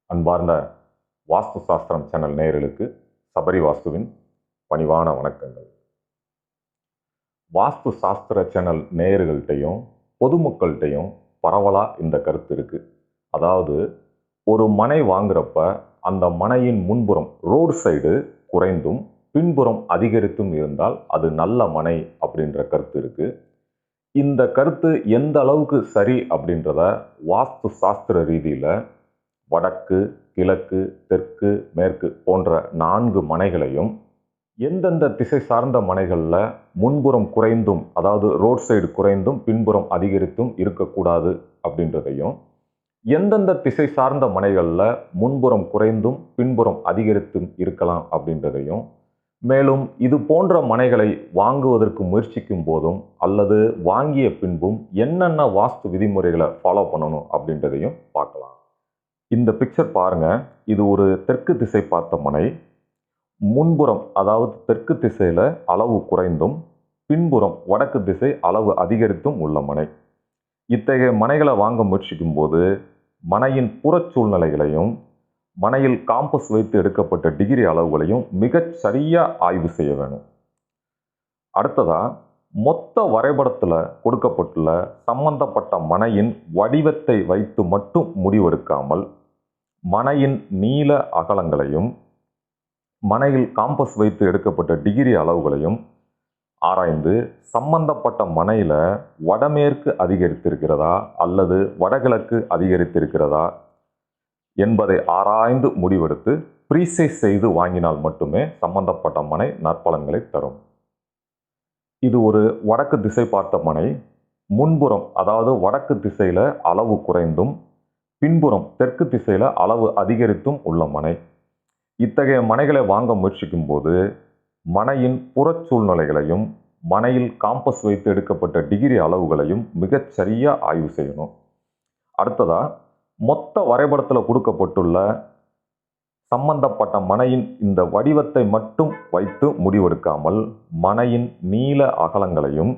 அன்பார்ந்த வாஸ்து சாஸ்திரம் சேனல் நேயர்களுக்கு சபரி வாஸ்துவின் பணிவான வணக்கங்கள். வாஸ்து சாஸ்திர சேனல் நேயர்கள்ட்டையும் பொதுமக்கள்கிட்டையும் பரவலாக இந்த கருத்து இருக்கு. அதாவது ஒரு மனை வாங்குறப்ப அந்த மனையின் முன்புறம் ரோடு சைடு குறைந்தும் பின்புறம் அதிகரித்தும் இருந்தால் அது நல்ல மனை அப்படின்ற கருத்து இருக்கு. இந்த கருத்து எந்த அளவுக்கு சரி அப்படின்றத வாஸ்து சாஸ்திர ரீதியில் வடக்கு, கிழக்கு, தெற்கு, மேற்கு போன்ற 4 மனைகளையும் எந்தெந்த திசை சார்ந்த மனைகளில் முன்புறம் குறைந்தும், அதாவது ரோட் சைடு குறைந்தும் பின்புறம் அதிகரித்தும் இருக்கக்கூடாது அப்படின்றதையும், எந்தெந்த திசை சார்ந்த மனைகளில் முன்புறம் குறைந்தும் பின்புறம் அதிகரித்தும் இருக்கலாம் அப்படின்றதையும், மேலும் இது போன்ற மனைகளை வாங்குவதற்கு முயற்சிக்கும் போதும் அல்லது வாங்கிய பின்பும் என்னென்ன வாஸ்து விதிமுறைகளை ஃபாலோ பண்ணணும் அப்படின்றதையும் பார்க்கலாம். இந்த பிக்சர் பாருங்க. இது ஒரு தெற்கு திசை பார்த்த மனை. முன்புறம் அதாவது தெற்கு திசையில அளவு குறைந்தும் பின்புறம் வடக்கு திசை அளவு அதிகரித்தும் உள்ள மனை. இத்தகைய மனைகளை வாங்க முயற்சிக்கும் போது மனையின் புற சூழ்நிலைகளையும் மனையில் காம்பஸ் வைத்து எடுக்கப்பட்ட டிகிரி அளவுகளையும் மிகச் சரியா ஆய்வு செய்ய வேணும். அடுத்ததா மொத்த வரைபடத்தில் கொடுக்கப்பட்டுள்ள சம்பந்தப்பட்ட மனையின் வடிவத்தை வைத்து மட்டும் முடிவெடுக்காமல் மனையின் நீள அகலங்களையும் மனையில் காம்பஸ் வைத்து எடுக்கப்பட்ட டிகிரி அளவுகளையும் ஆராய்ந்து சம்பந்தப்பட்ட மனையில் வடமேற்கு அதிகரித்திருக்கிறதா அல்லது வடகிழக்கு அதிகரித்திருக்கிறதா என்பதை ஆராய்ந்து முடிவெடுத்து ப்ரீசைஸ் செய்து வாங்கினால் மட்டுமே சம்பந்தப்பட்ட மனை நற்பலன்களை தரும். இது ஒரு வடக்கு திசை பார்த்த மனை. முன்புறம் அதாவது வடக்கு திசையில அளவு குறைந்தும் பின்புறம் தெற்கு திசையில அளவு அதிகரித்தும் உள்ள மனை. இத்தகைய மனைகளை வாங்க முயற்சிக்கும் போது மனையின் புற சூழ்நிலைகளையும் மனையில் காம்பஸ் வைத்து எடுக்கப்பட்ட டிகிரி அளவுகளையும் மிகச் சரியா ஆய்வு செய்யணும். அடுத்ததா மொத்த வரைபடத்தில் கொடுக்கப்பட்டுள்ள சம்பந்தப்பட்ட மனையின் இந்த வடிவத்தை மட்டும் வைத்து முடிவெடுக்காமல் மனையின் நீள அகலங்களையும்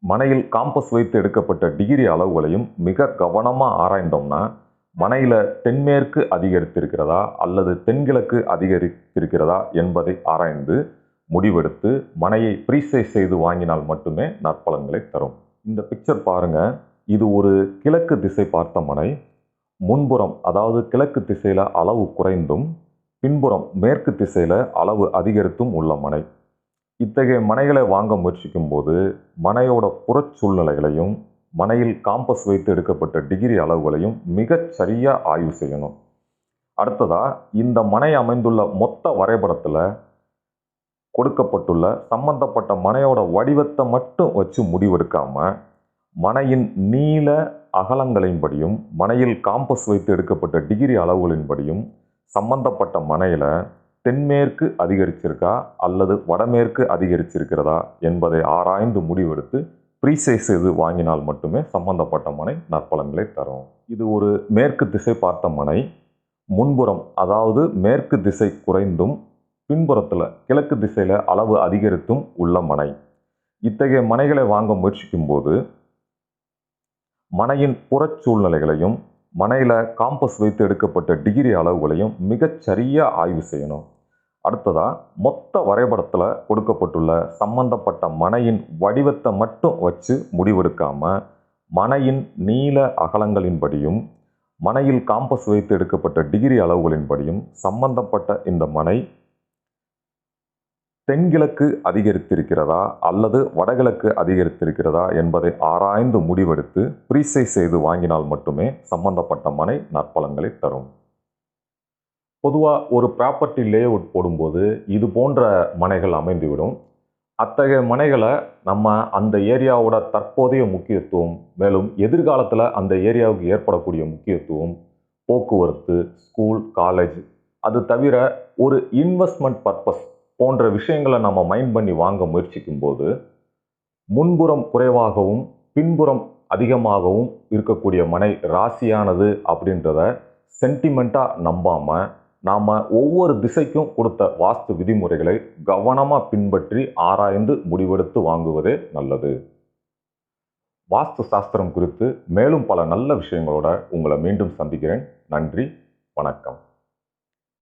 மனையில் காம்பஸ் வைத்து எடுக்கப்பட்ட டிகிரி அளவுகளையும் மிக கவனமாக ஆராய்ந்தோம்னா மனையில் தென்மேற்கு அதிகரித்திருக்கிறதா அல்லது தென்கிழக்கு அதிகரித்திருக்கிறதா என்பதை ஆராய்ந்து முடிவெடுத்து மனையை ப்ரீசைஸ் செய்து வாங்கினால் மட்டுமே நற்பலன்களை தரும். இந்த பிக்சர் பாருங்க. இது ஒரு கிழக்கு திசை பார்த்த மனை. முன்புறம் அதாவது கிழக்கு திசையில அளவு குறைந்தும் பின்புறம் மேற்கு திசையில அளவு அதிகரித்தும் உள்ள மனை. இத்தகைய மனைகளை வாங்க முயற்சிக்கும் போது மனையோட புற சூழ்நிலைகளையும் மனையில் காம்பஸ் வைத்து எடுக்கப்பட்ட டிகிரி அளவுகளையும் மிகச் சரியா ஆய்வு செய்யணும். அடுத்ததா இந்த மனை அமைந்துள்ள மொத்த வரைபடத்தில் கொடுக்கப்பட்டுள்ள சம்பந்தப்பட்ட மனையோட வடிவத்தை மட்டும் வச்சு முடிவெடுக்காம மனையின் நீள அகலங்களின்படியும் மனையில் காம்பஸ் வைத்து எடுக்கப்பட்ட டிகிரி அளவுகளின்படியும் சம்பந்தப்பட்ட மனையில் தென்மேற்கு அதிகரிச்சிருக்கா அல்லது வடமேற்கு அதிகரிச்சிருக்கிறதா என்பதை ஆராய்ந்து முடிவெடுத்து ப்ரீசைஸ் செய்து வாங்கினால் மட்டுமே சம்பந்தப்பட்ட மனை நற்பலன்களை தரும். இது ஒரு மேற்கு திசை பார்த்த மனை. முன்புறம் அதாவது மேற்கு திசை குறைந்தும் பின்புறத்தில் கிழக்கு திசையில் அளவு அதிகரித்தும் உள்ள மனை. இத்தகைய மனைகளை வாங்க முயற்சிக்கும் போது மனையின் புற சூழ்நிலைகளையும் மனையில் காம்பஸ் வைத்து எடுக்கப்பட்ட டிகிரி அளவுகளையும் மிகச் சரியா ஆய்வு செய்யணும். அடுத்ததா மொத்த வரைபடத்தில் கொடுக்கப்பட்டுள்ள சம்பந்தப்பட்ட மனையின் வடிவத்தை மட்டும் வச்சு முடிவெடுக்காம மனையின் நீள அகலங்களின்படியும் மனையில் காம்பஸ் வைத்து எடுக்கப்பட்ட டிகிரி அளவுகளின்படியும் சம்பந்தப்பட்ட இந்த மனை தென்கிழக்கு அதிகரித்திருக்கிறதா அல்லது வடகிழக்கு அதிகரித்திருக்கிறதா என்பதை ஆராய்ந்து முடிவெடுத்து ப்ரீசைஸ் செய்து வாங்கினால் மட்டுமே சம்பந்தப்பட்ட மனை நற்பலன்களை தரும். பொதுவாக ஒரு ப்ராப்பர்ட்டி லேஅவுட் போடும்போது இது போன்ற மனைகள் அமைந்துவிடும். அத்தகைய மனைகளை நம்ம அந்த ஏரியாவோட தற்போதைய முக்கியத்துவம், மேலும் எதிர்காலத்தில் அந்த ஏரியாவுக்கு ஏற்படக்கூடிய முக்கியத்துவம், போக்குவரத்து, ஸ்கூல், காலேஜ், அது தவிர ஒரு இன்வெஸ்ட்மெண்ட் பர்பஸ் போன்ற விஷயங்களை நம்ம மைண்ட் பண்ணி வாங்க முயற்சிக்கும் போது முன்புறம் குறைவாகவும் பின்புறம் அதிகமாகவும் இருக்கக்கூடிய மனை ராசியானது அப்படின்றத சென்டிமெண்ட்டாக நம்பாமல் நாம் ஒவ்வொரு திசைக்கும் கொடுத்த வாஸ்து விதிமுறைகளை கவனமாக பின்பற்றி ஆராய்ந்து முடிவெடுத்து வாங்குவதே நல்லது. வாஸ்து சாஸ்திரம் குறித்து மேலும் பல நல்ல விஷயங்களோட உங்களை மீண்டும் சந்திக்கிறேன். நன்றி. வணக்கம்.